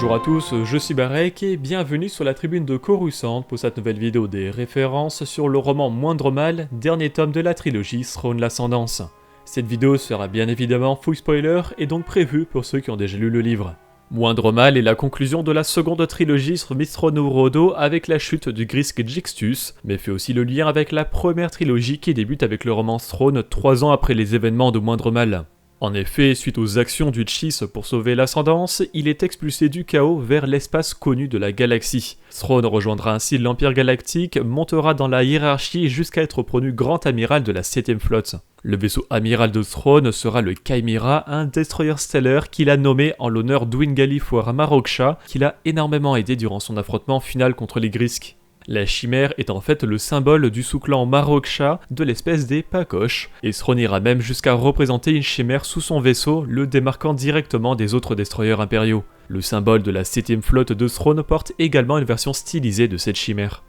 Bonjour à tous, je suis Barek et bienvenue sur la tribune de Coruscant pour cette nouvelle vidéo des références sur le roman Moindre Mal, dernier tome de la trilogie Throne l'Ascendance. Cette vidéo sera bien évidemment full spoiler et donc prévue pour ceux qui ont déjà lu le livre. Moindre Mal est la conclusion de la seconde trilogie sur Mithron Rodo avec la chute du Grisque Jixtus, mais fait aussi le lien avec la première trilogie qui débute avec le roman Throne 3 ans après les événements de Moindre Mal. En effet, suite aux actions du Chiss pour sauver l'Ascendance, il est expulsé du chaos vers l'espace connu de la galaxie. Throne rejoindra ainsi l'Empire Galactique, montera dans la hiérarchie jusqu'à être promu Grand Amiral de la 7ème flotte. Le vaisseau amiral de Throne sera le Chimera, un destroyer stellaire qu'il a nommé en l'honneur d'Wingali Fuara Maroksha, qui l'a énormément aidé durant son affrontement final contre les Grisks. La chimère est en fait le symbole du sous-clan Maroksha de l'espèce des Pakosh, et Throne ira même jusqu'à représenter une chimère sous son vaisseau, le démarquant directement des autres destroyers impériaux. Le symbole de la 7ème flotte de Throne porte également une version stylisée de cette chimère.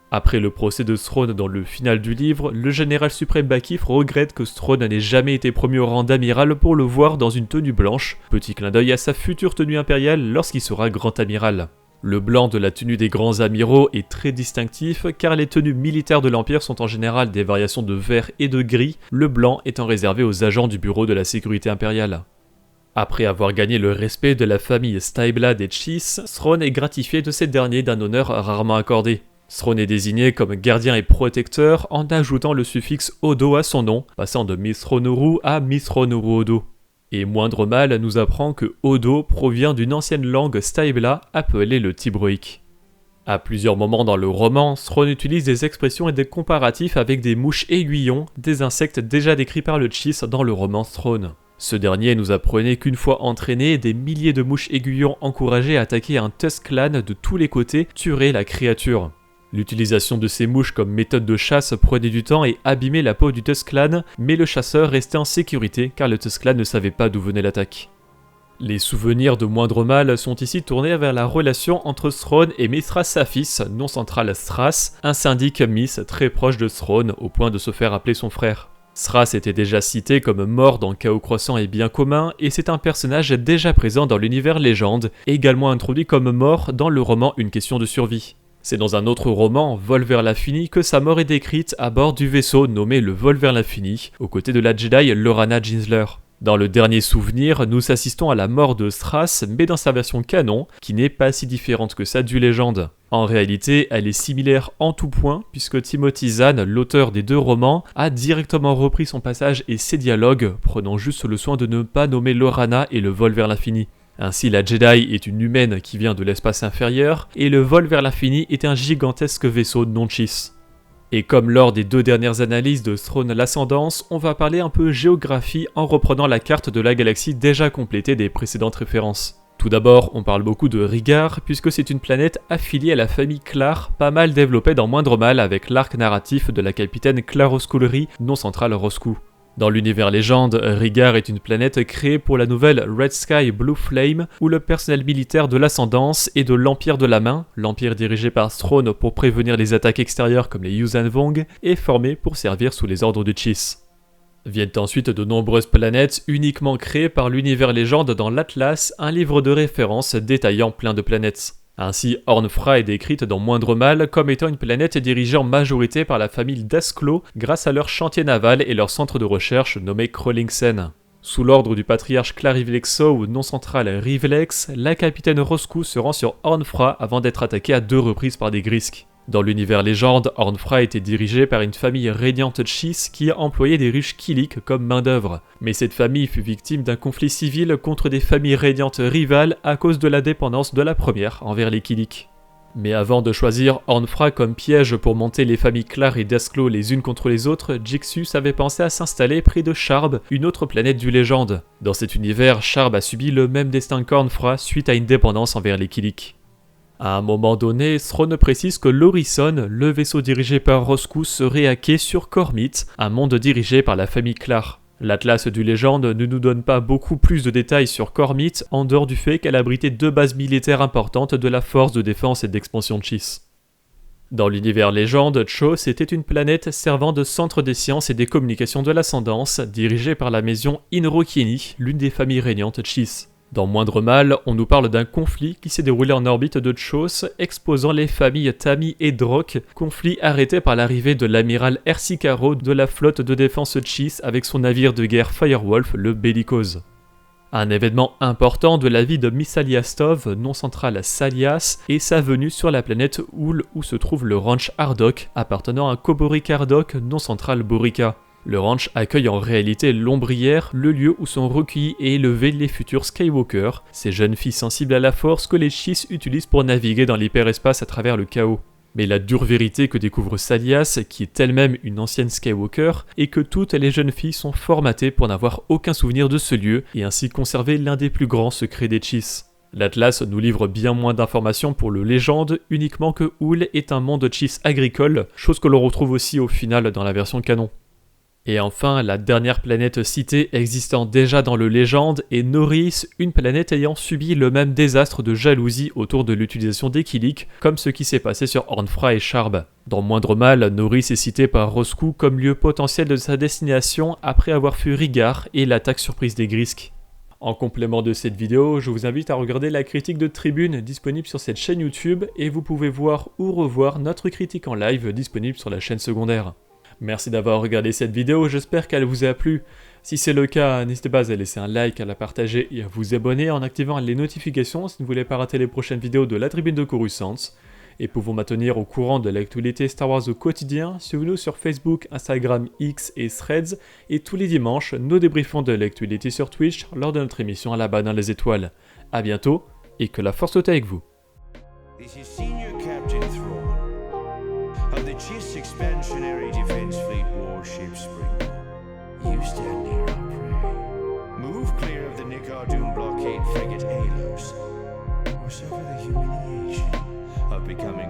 Après le procès de Throne dans le final du livre, le général suprême Bakif regrette que Throne n'ait jamais été promu au rang d'amiral pour le voir dans une tenue blanche, petit clin d'œil à sa future tenue impériale lorsqu'il sera grand amiral. Le blanc de la tenue des grands amiraux est très distinctif car les tenues militaires de l'Empire sont en général des variations de vert et de gris, le blanc étant réservé aux agents du bureau de la sécurité impériale. Après avoir gagné le respect de la famille Staibla des Chiss, Throne est gratifié de ces derniers d'un honneur rarement accordé. Throne est désigné comme gardien et protecteur en ajoutant le suffixe Odo à son nom, passant de Mithronuru à Mithronuru Odo. Et Moindre Mal nous apprend que Odo provient d'une ancienne langue Staibla appelée le Tibroïque. À plusieurs moments dans le roman, Throne utilise des expressions et des comparatifs avec des mouches aiguillons, des insectes déjà décrits par le Chiss dans le roman Throne. Ce dernier nous apprenait qu'une fois entraînés, des milliers de mouches aiguillons encouragées à attaquer un Tusclan de tous les côtés tueraient la créature. L'utilisation de ces mouches comme méthode de chasse prenait du temps et abîmait la peau du Tusclan, mais le chasseur restait en sécurité car le Tusclan ne savait pas d'où venait l'attaque. Les souvenirs de Moindre Mal sont ici tournés vers la relation entre Throne et Mithras Saphis, non central Thras, un syndic Myth très proche de Throne au point de se faire appeler son frère. Thras était déjà cité comme mort dans Chaos Croissant et Bien Commun et c'est un personnage déjà présent dans l'univers légende, également introduit comme mort dans le roman Une question de survie. C'est dans un autre roman, Vol vers l'infini, que sa mort est décrite à bord du vaisseau nommé le Vol vers l'infini, aux côtés de la Jedi Lorana Ginsler. Dans le dernier souvenir, nous assistons à la mort de Thras, mais dans sa version canon, qui n'est pas si différente que ça du légende. En réalité, elle est similaire en tout point, puisque Timothy Zahn, l'auteur des deux romans, a directement repris son passage et ses dialogues, prenant juste le soin de ne pas nommer Lorana et le Vol vers l'infini. Ainsi, la Jedi est une humaine qui vient de l'espace inférieur, et le Vol vers l'infini est un gigantesque vaisseau non-Chiss. Et comme lors des 2 dernières analyses de Throne l'Ascendance, on va parler un peu géographie en reprenant la carte de la galaxie déjà complétée des précédentes références. Tout d'abord, on parle beaucoup de Rigar, puisque c'est une planète affiliée à la famille Clar, pas mal développée dans Moindre Mal avec l'arc narratif de la capitaine Clar Roscoulery, non centrale Roscou. Dans l'univers légende, Rigar est une planète créée pour la nouvelle Red Sky Blue Flame, où le personnel militaire de l'Ascendance et de l'Empire de la Main, l'Empire dirigé par Throne pour prévenir les attaques extérieures comme les Yuuzhan Vong, est formé pour servir sous les ordres du Chiss. Viennent ensuite de nombreuses planètes uniquement créées par l'univers légende dans l'Atlas, un livre de référence détaillant plein de planètes. Ainsi, Ornfra est décrite dans Moindre Mal comme étant une planète dirigée en majorité par la famille d'Asklo grâce à leur chantier naval et leur centre de recherche nommé Krollingsen. Sous l'ordre du patriarche Clarivlexo ou non central Rivlex, la capitaine Roscou se rend sur Ornfra avant d'être attaquée à 2 reprises par des Grisks. Dans l'univers légende, Ornfra était dirigée par une famille régnante Chiss qui employait des riches Kilik comme main-d'œuvre. Mais cette famille fut victime d'un conflit civil contre des familles régnantes rivales à cause de la dépendance de la première envers les Kilik. Mais avant de choisir Ornfra comme piège pour monter les familles Clar et Dasklo les unes contre les autres, Jixus avait pensé à s'installer près de Sharb, une autre planète du légende. Dans cet univers, Sharb a subi le même destin qu'Ornfra suite à une dépendance envers les Kilik. À un moment donné, Throne précise que l'Horizon, le vaisseau dirigé par Roscou, serait hacké sur Cormith, un monde dirigé par la famille Clar. L'Atlas du Légende ne nous donne pas beaucoup plus de détails sur Cormith, en dehors du fait qu'elle abritait 2 bases militaires importantes de la force de défense et d'expansion de Chiss. Dans l'univers Légende, Chos était une planète servant de centre des sciences et des communications de l'Ascendance, dirigée par la maison Inrokini, l'une des familles régnantes de Chiss. Dans Moindre Mal, on nous parle d'un conflit qui s'est déroulé en orbite de Tchos, exposant les familles Tami et Drok, conflit arrêté par l'arrivée de l'amiral Ersikaro de la flotte de défense Chiss avec son navire de guerre Firewolf, le Bellicose. Un événement important de la vie de Missaliastov, non central à Salias, et sa venue sur la planète Hool où se trouve le ranch Ardok, appartenant à Koborik Ardok, non central Borica. Le ranch accueille en réalité l'Ombrière, le lieu où sont recueillis et élevés les futurs Skywalker, ces jeunes filles sensibles à la force que les Chiss utilisent pour naviguer dans l'hyperespace à travers le chaos. Mais la dure vérité que découvre Salias, qui est elle-même une ancienne Skywalker, est que toutes les jeunes filles sont formatées pour n'avoir aucun souvenir de ce lieu et ainsi conserver l'un des plus grands secrets des Chiss. L'Atlas nous livre bien moins d'informations pour le Légende, uniquement que Hool est un monde Chiss agricole, chose que l'on retrouve aussi au final dans la version canon. Et enfin, la dernière planète citée existant déjà dans le Légende est Noris, une planète ayant subi le même désastre de jalousie autour de l'utilisation d'Ekilik, comme ce qui s'est passé sur Ornfra et Sharb. Dans Moindre Mal, Noris est cité par Roscoe comme lieu potentiel de sa destination après avoir fui Rigar et l'attaque surprise des Grisks. En complément de cette vidéo, je vous invite à regarder la critique de Tribune disponible sur cette chaîne YouTube et vous pouvez voir ou revoir notre critique en live disponible sur la chaîne secondaire. Merci d'avoir regardé cette vidéo, j'espère qu'elle vous a plu. Si c'est le cas, n'hésitez pas à laisser un like, à la partager et à vous abonner en activant les notifications si vous ne voulez pas rater les prochaines vidéos de la Tribune de Coruscant. Et pour vous maintenir au courant de l'actualité Star Wars au quotidien, suivez-nous sur Facebook, Instagram, X et Threads. Et tous les dimanches, nous débriefons de l'actualité sur Twitch lors de notre émission à la barre dans les étoiles. A bientôt et que la force soit avec vous. Chiss Expansionary Defense Fleet Warship Spring. You stand near our prey. Move clear of the Nicardoon blockade frigate Alos, or suffer the humiliation of becoming